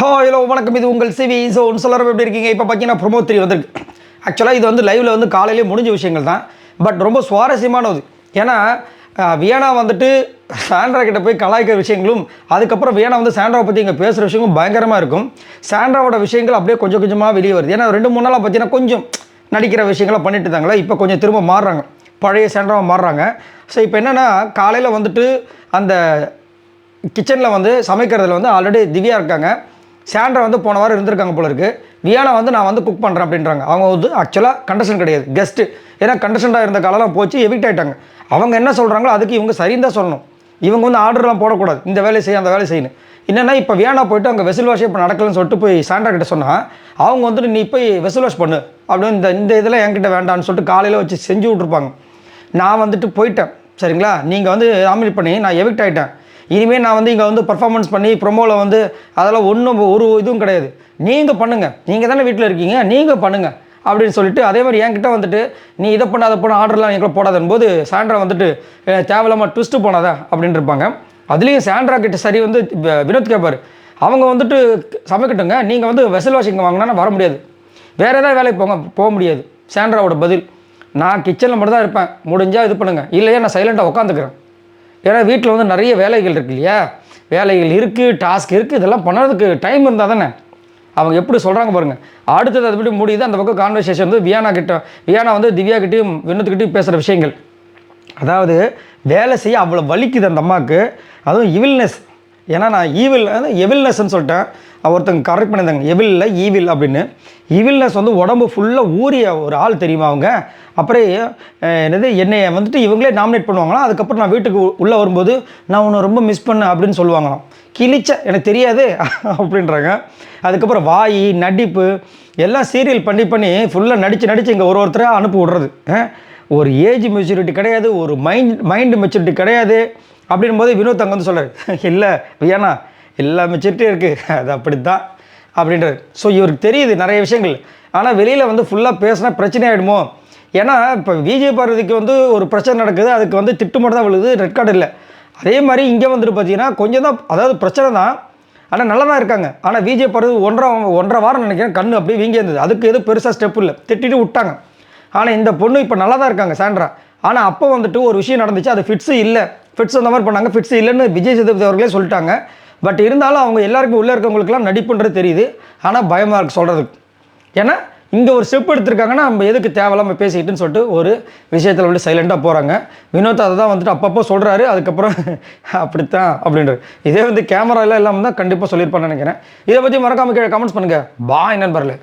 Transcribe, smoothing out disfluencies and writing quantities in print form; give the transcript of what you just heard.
Hello வணக்கம். இது உங்கள் சிவி ஸோன் சொல்லற எப்படி இருக்கீங்க? இப்போ பார்த்தீங்கன்னா ப்ரொமோ 3 வந்திருக்கு. ஆக்சுவலாக இது வந்து லைவில் வந்து காலையிலே முடிஞ்ச விஷயங்கள் தான். பட் ரொம்ப சுவாரஸ்யமானது. ஏன்னா வியனா வந்துட்டு சாண்ட்ரா கிட்ட போய் கலாய்க்கிற விஷயங்களும், அதுக்கப்புறம் வியனா வந்து சாண்ட்ராவை பற்றி இங்கே பேசுகிற விஷயங்களும் பயங்கரமாக இருக்கும். சாண்ட்ராவோட விஷயங்கள் அப்படியே கொஞ்சம் கொஞ்சமாக வெளியே வருது. ஏன்னா 2-3 நாளாக பார்த்தீங்கன்னா கொஞ்சம் நடிக்கிற விஷயங்கள்லாம் பண்ணிட்டு இருந்தாங்களே, இப்போ கொஞ்சம் திரும்ப மாறுறாங்க, பழைய சாண்ட்ராவை மாறுறாங்க. ஸோ இப்போ என்னென்னா காலையில் வந்துட்டு அந்த கிச்சனில் வந்து சமைக்கிறதுல வந்து ஆல்ரெடி திவ்யா இருக்காங்க. சாண்ட்ரா வந்து போன வாரம் இருந்திருக்காங்க போல இருக்குது. வியானா வந்து நான் வந்து குக் பண்ணுறேன் அப்படின்றாங்க. அவங்க வந்து ஆக்சுவலாக கண்டஸ்டன்ட் கிடையாது, கெஸ்ட்டு. ஏன்னா கண்டஸ்டண்ட்டாக இருந்த காலம்லாம் போச்சு, எவிக்ட் ஆகிட்டாங்க. அவங்க என்ன சொல்கிறாங்களோ அதுக்கு இவங்க சரின்னு தான் சொல்லணும். இவங்க வந்து ஆர்டர்லாம் போடக்கூடாது, இந்த வேலையை செய்ய அந்த வேலையை செய்யணும். என்னென்னா இப்போ வியானா போய்ட்டு அங்கே வெசல் வாஷே இப்போ நடக்கலன்னு சொல்லிட்டு போய் சாண்ட்ரா கிட்ட சொன்னால், அவங்க வந்துட்டு நீ போய் வெசல் வாஷ் பண்ணு அப்படின்னு இந்த இதெல்லாம் என்கிட்ட வேண்டான்னு சொல்லிட்டு காலையில் வச்சு செஞ்சு விட்ருப்பாங்க. நான் வந்துட்டு போயிட்டேன், சரிங்களா, நீங்கள் வந்து நாமினேட் பண்ணி நான் எவிக்ட் ஆகிட்டேன். இனிமேல் நான் வந்து இங்கே வந்து பர்ஃபார்மன்ஸ் பண்ணி ப்ரொமோவில் வந்து அதெல்லாம் ஒன்றும் ஒரு இதுவும் கிடையாது, நீங்கள் பண்ணுங்கள், நீங்கள் தானே வீட்டில் இருக்கீங்க, நீங்கள் பண்ணுங்கள் அப்படின்னு சொல்லிட்டு அதே மாதிரி என்கிட்ட வந்துட்டு நீ இதை பண்ண அதை பண்ண ஆர்டர்லாம் எங்களை போடாதன் போது சாண்ட்ரா வந்துட்டு தேவையில்லாமல் ட்விஸ்ட்டு போனாதா அப்படின்னு இருப்பாங்க. அதுலேயும் சாண்ட்ரா கிட்ட சரி வந்து வினோத் கேட்பார், அவங்க வந்துட்டு சமைக்கட்டுங்க, நீங்கள் வந்து வெசல் வாஷிங் வாங்கினா வர முடியாது, வேறு ஏதாவது வேலைக்கு போக முடியாது. சாண்ட்ராவோட பதில், நான் கிச்சனில் மட்டும் தான் இருப்பேன், முடிஞ்சால் இது பண்ணுங்கள், இல்லையா நான் சைலண்ட்டாக உட்காந்துக்கிறேன். ஏன்னா வீட்டில் வந்து நிறைய வேலைகள் இருக்குது இல்லையா, வேலைகள் இருக்குது, டாஸ்க் இருக்குது, இதெல்லாம் பண்ணுறதுக்கு டைம் இருந்தால் தானே. அவங்க எப்படி சொல்கிறாங்க பாருங்கள். அடுத்தது அது எப்படி முடியுது, அந்த பக்கம் கான்வர்சேஷன் வந்து வியானா வந்து திவ்யா கிட்டேயும் வினோத்துக்கிட்டையும் பேசுகிற விஷயங்கள். அதாவது வேலை செய்ய அவ்வளோ வலிக்குது அந்த அம்மாவுக்கு, அதுவும் இவில்னஸ். ஏன்னா நான் எவில்னஸ்ன்னு சொல்லிட்டேன், ஒருத்தங்க கரெக்ட் பண்ணியிருந்தாங்க, எவில் இல்லை ஈவில் அப்படின்னு. ஈவில்னஸ் வந்து உடம்பு ஃபுல்லாக ஊறிய ஒரு ஆள் தெரியுமா அவங்க. அப்புறம் என்னை வந்துட்டு இவங்களே நாமினேட் பண்ணுவாங்களாம். அதுக்கப்புறம் நான் வீட்டுக்கு உள்ளே வரும்போது நான் உன்னை ரொம்ப மிஸ் பண்ணேன் அப்படின்னு சொல்லுவாங்களாம். கிழிச்ச எனக்கு தெரியாது அப்படின்றாங்க. அதுக்கப்புறம் வாய் நடிப்பு எல்லாம் சீரியல் பண்ணி ஃபுல்லாக நடித்து இங்கே ஒருத்தராக அனுப்பி விட்றது. ஒரு ஏஜ் மெச்சூரிட்டி கிடையாது, ஒரு மைண்டு மெச்சூரிட்டி கிடையாது. அப்படின் போது வினோத் அங்கே வந்து சொல்கிறார், இல்லை வியானா எல்லா மெச்சூரிட்டியும் இருக்குது, அது அப்படி தான் அப்படின்றார். ஸோ இவருக்கு தெரியுது நிறைய விஷயங்கள். ஆனால் வெளியில் வந்து ஃபுல்லாக பேசினா பிரச்சனை ஆகிடுமோ. ஏன்னா இப்போ விஜய் பார்வதிக்கு வந்து ஒரு பிரச்சனை நடக்குது, அதுக்கு வந்து திட்டு மட்டும் தான் விழுது, ரெட் கார்டு இல்லை. அதே மாதிரி இங்கே வந்துட்டு பார்த்தீங்கன்னா கொஞ்சம் தான், அதாவது பிரச்சனை தான், ஆனால் நல்லா தான் இருக்காங்க. ஆனால் விஜய் பார்வதி ஒன்றரை வாரம் நினைக்கிறேன் கண் அப்படியே வீங்கி இருந்தது. அதுக்கு எதுவும் பெருசாக ஸ்டெப் இல்லை, திட்டிட்டு விட்டாங்க. ஆனால் இந்த பொண்ணு இப்போ நல்லா தான் இருக்காங்க சாண்ட்ரா. ஆனால் அப்போ வந்துட்டு ஒரு விஷயம் நடந்துச்சு, அது ஃபிட்ஸு இல்லை, ஃபிட்ஸ் அந்த மாதிரி பண்ணாங்க, ஃபிட்ஸ் இல்லைன்னு விஜய் சேதுபதி அவர்களே சொல்லிட்டாங்க. பட் இருந்தாலும் அவங்க எல்லாருக்கும் உள்ளே இருக்கவங்களுக்குலாம் நடிப்புன்றது தெரியுது. ஆனால் பயமாக இருக்குது சொல்கிறதுக்கு. ஏன்னா இங்கே ஒரு ஸ்டெப் எடுத்திருக்காங்கன்னா நம்ம எதுக்கு தேவையில்லாமல் பேசிக்கிட்டுன்னு சொல்லிட்டு ஒரு விஷயத்தில் வந்து சைலண்ட்டாக போகிறாங்க. வினோத் அதை தான் வந்துட்டு அப்பப்போ சொல்கிறாரு. அதுக்கப்புறம் அப்படித்தான் அப்படின்றது. இதே வந்து கேமராலாம் இல்லாமல் தான் கண்டிப்பாக சொல்லியிருப்பான்னு நினைக்கிறேன். இதை பற்றி மறக்காமல் கமெண்ட்ஸ் பண்ணுங்கள். பாய் நண்பர்களே.